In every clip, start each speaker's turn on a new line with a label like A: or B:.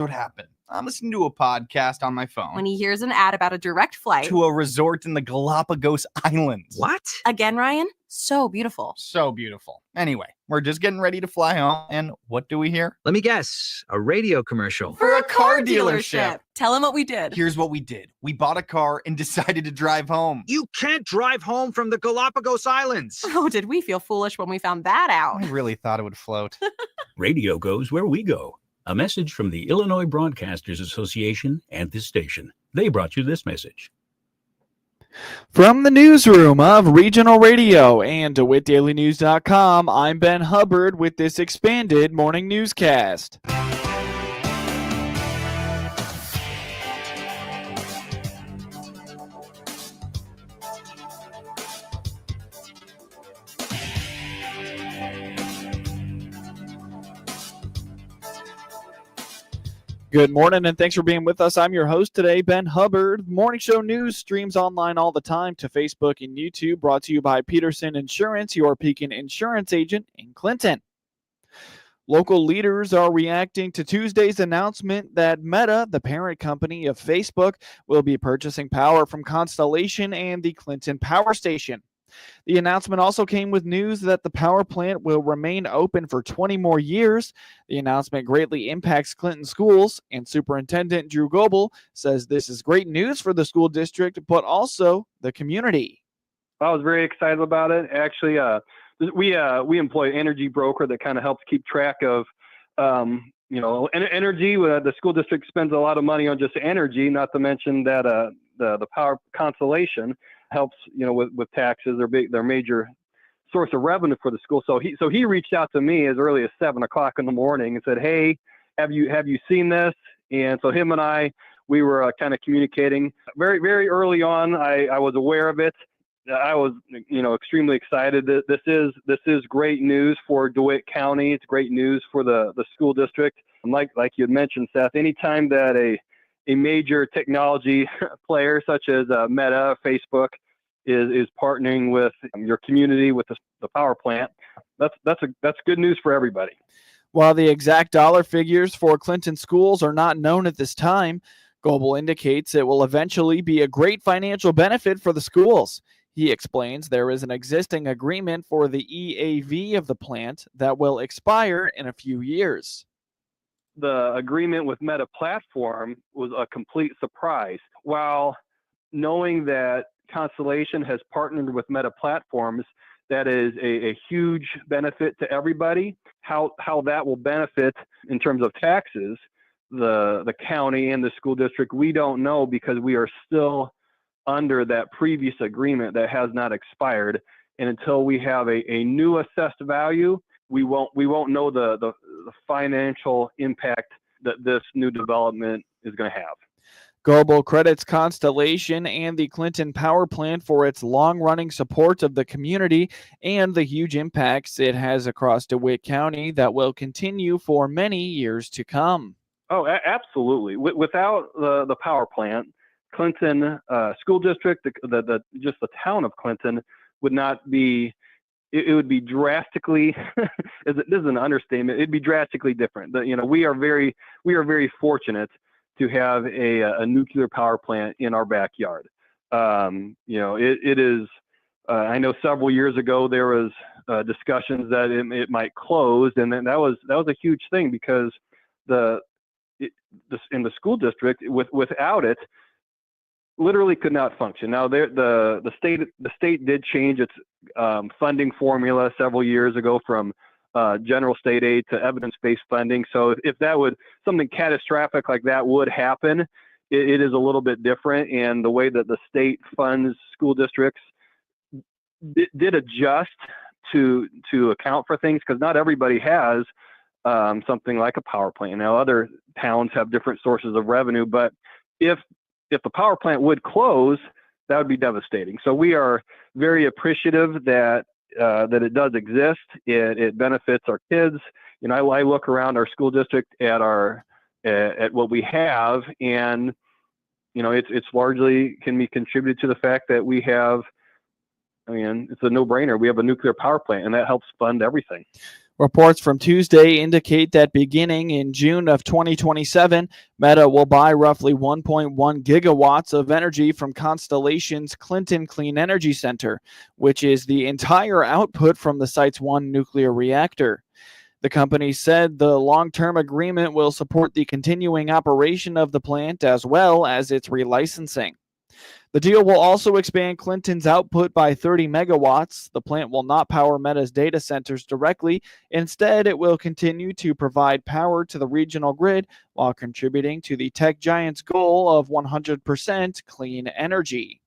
A: What happened? I'm listening to a podcast on my phone.
B: When he hears an ad about a direct flight
A: to a resort in the Galapagos Islands.
C: What?
B: Again, Ryan? So beautiful.
A: So beautiful. Anyway, we're just getting ready to fly home, and what do we hear?
C: Let me guess. A radio commercial.
B: For a car dealership. Tell him what we did.
A: Here's what we did. We bought a car and decided to drive home.
C: You can't drive home from the Galapagos Islands.
B: Oh, did we feel foolish when we found that out?
A: I really thought it would float.
D: Radio goes where we go. A message from the Illinois Broadcasters Association and this station. They brought you this message.
E: From the newsroom of Regional Radio and DeWittDailyNews.com, I'm Ben Hubbard with this expanded morning newscast. Good morning, and thanks for being with us. I'm your host today, Ben Hubbard. Morning Show News streams online all the time to Facebook and YouTube, brought to you by Peterson Insurance, your Pekin Insurance agent in Clinton. Local leaders are reacting to Tuesday's announcement that Meta, the parent company of Facebook, will be purchasing power from Constellation and the Clinton Power Station. The announcement also came with news that the power plant will remain open for 20 more years. The announcement greatly impacts Clinton schools, and Superintendent Drew Goebel says this is great news for the school district, but also the community.
F: I was very excited about it. Actually, we employ an energy broker that kind of helps keep track of, energy. The school district spends a lot of money on just energy, not to mention that the power Constellation helps, with taxes. Their major source of revenue for the school. So he reached out to me as early as 7 o'clock in the morning and said, "Hey, have you seen this?" And so him and I, we were kind of communicating very, very early on. I was aware of it. I was, extremely excited. This is great news for DeWitt County. It's great news for the school district. And like you had mentioned, Seth, anytime that a major technology player such as Meta, Facebook, is partnering with your community with the power plant, that's good news for everybody.
E: While the exact dollar figures for Clinton schools are not known at this time, Goebel indicates it will eventually be a great financial benefit for the schools. He explains there is an existing agreement for the EAV of the plant that will expire in a few years.
F: The agreement with Meta Platform was a complete surprise. While knowing that Constellation has partnered with Meta Platforms, that is a huge benefit to everybody. How that will benefit in terms of taxes, the county and the school district, we don't know, because we are still under that previous agreement that has not expired. And until we have a new assessed value, we won't know the financial impact that this new development is going to have.
E: Goebel credits Constellation and the Clinton Power Plant for its long-running support of the community and the huge impacts it has across DeWitt County that will continue for many years to come.
F: Oh, absolutely. Without the power plant, Clinton School District, just the town of Clinton would not be. It would be drastically. This is an understatement. It'd be drastically different. We are very fortunate to have a nuclear power plant in our backyard. It is. I know several years ago there was discussions that it might close, and then that was a huge thing, because in the school district without it, literally could not function. Now the state did change its funding formula several years ago from general state aid to evidence-based funding. So if something catastrophic like that would happen, it is a little bit different. And the way that the state funds school districts did adjust to account for things, because not everybody has something like a power plant. Now other towns have different sources of revenue, but if the power plant would close, that would be devastating. So we are very appreciative that it does exist. It benefits our kids. I look around our school district at what we have, and it's largely can be contributed to the fact that we have. It's a no-brainer. We have a nuclear power plant, and that helps fund everything.
E: Reports from Tuesday indicate that beginning in June of 2027, Meta will buy roughly 1.1 gigawatts of energy from Constellation's Clinton Clean Energy Center, which is the entire output from the site's one nuclear reactor. The company said the long-term agreement will support the continuing operation of the plant as well as its relicensing. The deal will also expand Clinton's output by 30 megawatts. The plant will not power Meta's data centers directly. Instead, it will continue to provide power to the regional grid while contributing to the tech giant's goal of 100% clean energy.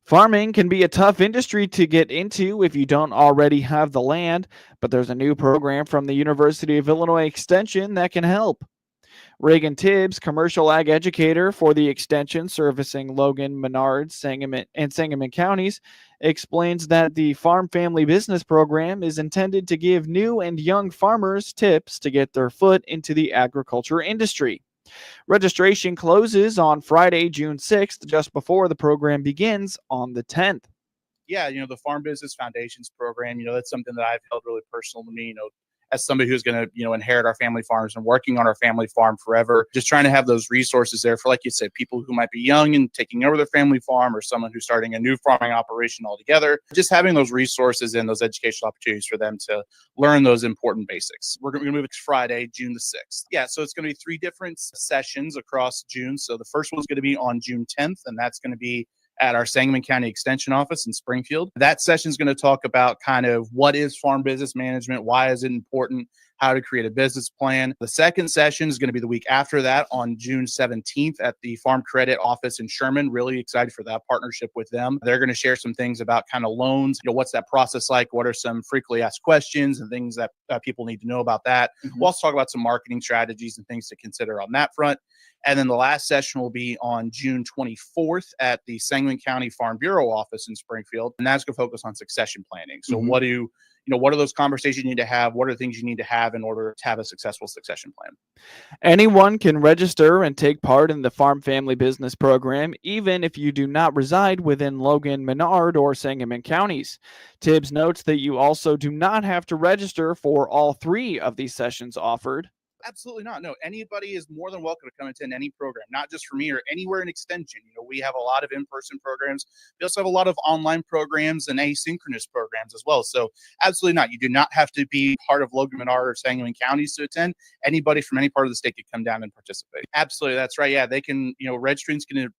E: Farming can be a tough industry to get into if you don't already have the land, but there's a new program from the University of Illinois Extension that can help. Reagan Tibbs, commercial ag educator for the extension servicing Logan, Menard, and Sangamon counties, explains that the Farm Family Business Program is intended to give new and young farmers tips to get their foot into the agriculture industry. Registration closes on Friday, June 6th, just before the program begins on the 10th.
G: Yeah, the Farm Business Foundations program, that's something that I've held really personal to me, as somebody who's going to, inherit our family farms and working on our family farm forever, just trying to have those resources there for, like you said, people who might be young and taking over their family farm, or someone who's starting a new farming operation altogether. Just having those resources and those educational opportunities for them to learn those important basics. We're going to move it to Friday, June the 6th. Yeah, so it's going to be 3 different sessions across June. So the first one's going to be on June 10th, and that's going to be at our Sangamon County Extension office in Springfield. That session is going to talk about kind of what is farm business management, why is it important, how to create a business plan. The second session is going to be the week after that on June 17th at the Farm Credit office in Sherman. Really excited for that partnership with them. They're going to share some things about kind of loans, what's that process like, what are some frequently asked questions and things that people need to know about that. Mm-hmm. We'll also talk about some marketing strategies and things to consider on that front. And then the last session will be on June 24th at the Sangamon County Farm Bureau office in Springfield. And that's going to focus on succession planning. So what are those conversations you need to have? What are the things you need to have in order to have a successful succession plan?
E: Anyone can register and take part in the Farm Family Business Program, even if you do not reside within Logan, Menard, or Sangamon counties. Tibbs notes that you also do not have to register for all 3 of these sessions offered.
G: Absolutely not. No, anybody is more than welcome to come attend any program, not just for me or anywhere in extension. We have a lot of in-person programs. We also have a lot of online programs and asynchronous programs as well. So absolutely not. You do not have to be part of Logan, Menard, or Sangamon counties to attend. Anybody from any part of the state can come down and participate. Absolutely. That's right. Yeah, they can, registrants can,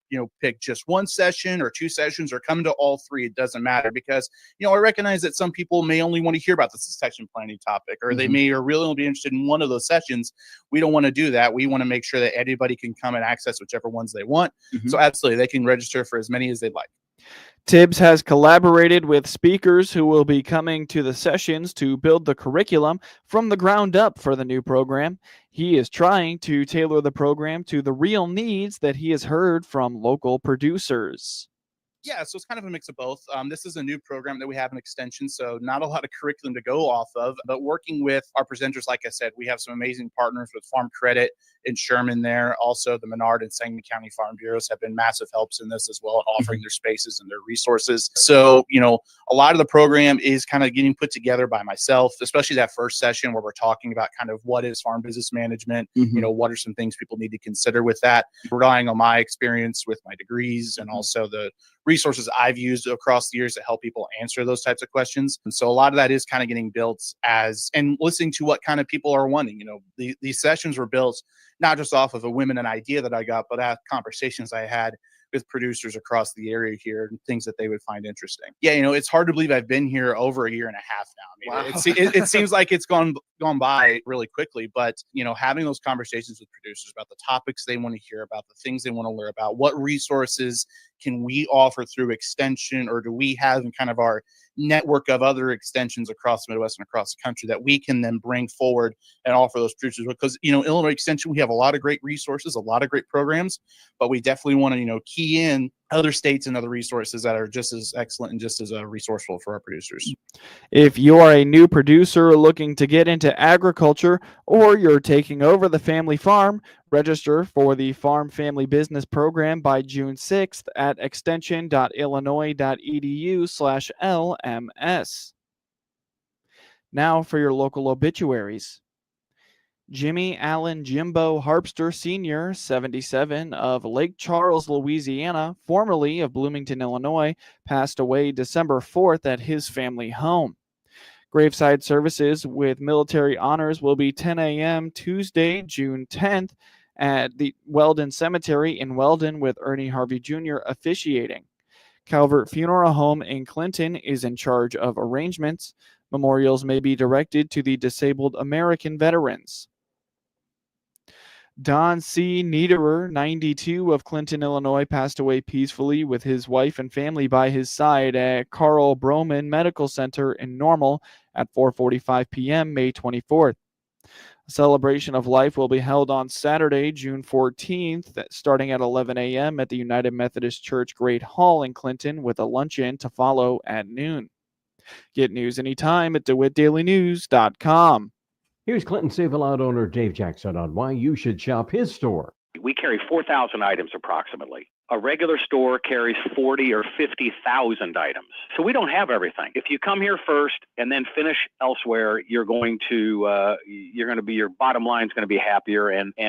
G: pick just 1 session or 2 sessions or come to all 3. It doesn't matter because, I recognize that some people may only want to hear about the succession planning topic, or they may or really only be interested in one of those sessions. We don't want to do that. We want to make sure that anybody can come and access whichever ones they want. So absolutely, they can register for as many as they'd like.
E: Tibbs has collaborated with speakers who will be coming to the sessions to build the curriculum from the ground up for the new program. He is trying to tailor the program to the real needs that he has heard from local producers.
G: Yeah, so it's kind of a mix of both. This is a new program that we have in Extension, so not a lot of curriculum to go off of, but working with our presenters, like I said, we have some amazing partners with Farm Credit in Sherman there. Also, the Menard and Sangamon County Farm Bureaus have been massive helps in this as well, offering their spaces and their resources. So, a lot of the program is kind of getting put together by myself, especially that first session where we're talking about kind of what is farm business management, what are some things people need to consider with that, relying on my experience with my degrees and also the resources I've used across the years to help people answer those types of questions. And so a lot of that is kind of getting built and listening to what kind of people are wanting. These sessions were built not just off of a women and idea that I got, but at conversations I had with producers across the area here and things that they would find interesting. Yeah, it's hard to believe I've been here over a year and a half now. I mean, wow. It seems like it's gone by really quickly, but having those conversations with producers about the topics they want to hear about, the things they want to learn about, what resources can we offer through Extension, or do we have in kind of our network of other extensions across the Midwest and across the country that we can then bring forward and offer those producers? Because Illinois Extension, we have a lot of great resources, a lot of great programs, but we definitely want to key in other states and other resources that are just as excellent and just as resourceful for our producers.
E: If you are a new producer looking to get into agriculture, or you're taking over the family farm, register for the Farm Family Business Program by June 6th at extension.illinois.edu/LMS. Now for your local obituaries. Jimmy Allen Jimbo Harpster Sr., 77, of Lake Charles, Louisiana, formerly of Bloomington, Illinois, passed away December 4th at his family home. Graveside services with military honors will be 10 a.m. Tuesday, June 10th at the Weldon Cemetery in Weldon, with Ernie Harvey Jr. officiating. Calvert Funeral Home in Clinton is in charge of arrangements. Memorials may be directed to the Disabled American Veterans. Don C. Niederer, 92, of Clinton, Illinois, passed away peacefully with his wife and family by his side at Carl Broman Medical Center in Normal at 4:45 p.m. May 24th. A celebration of life will be held on Saturday, June 14th, starting at 11 a.m. at the United Methodist Church Great Hall in Clinton, with a luncheon to follow at noon. Get news anytime at DeWittDailyNews.com.
H: Here's Clinton Save-A-Lot owner Dave Jackson on why you should shop his store.
I: We carry 4,000 items approximately. A regular store carries 40 or 50,000 items. So we don't have everything. If you come here first and then finish elsewhere, your bottom line is going to be happier, and with it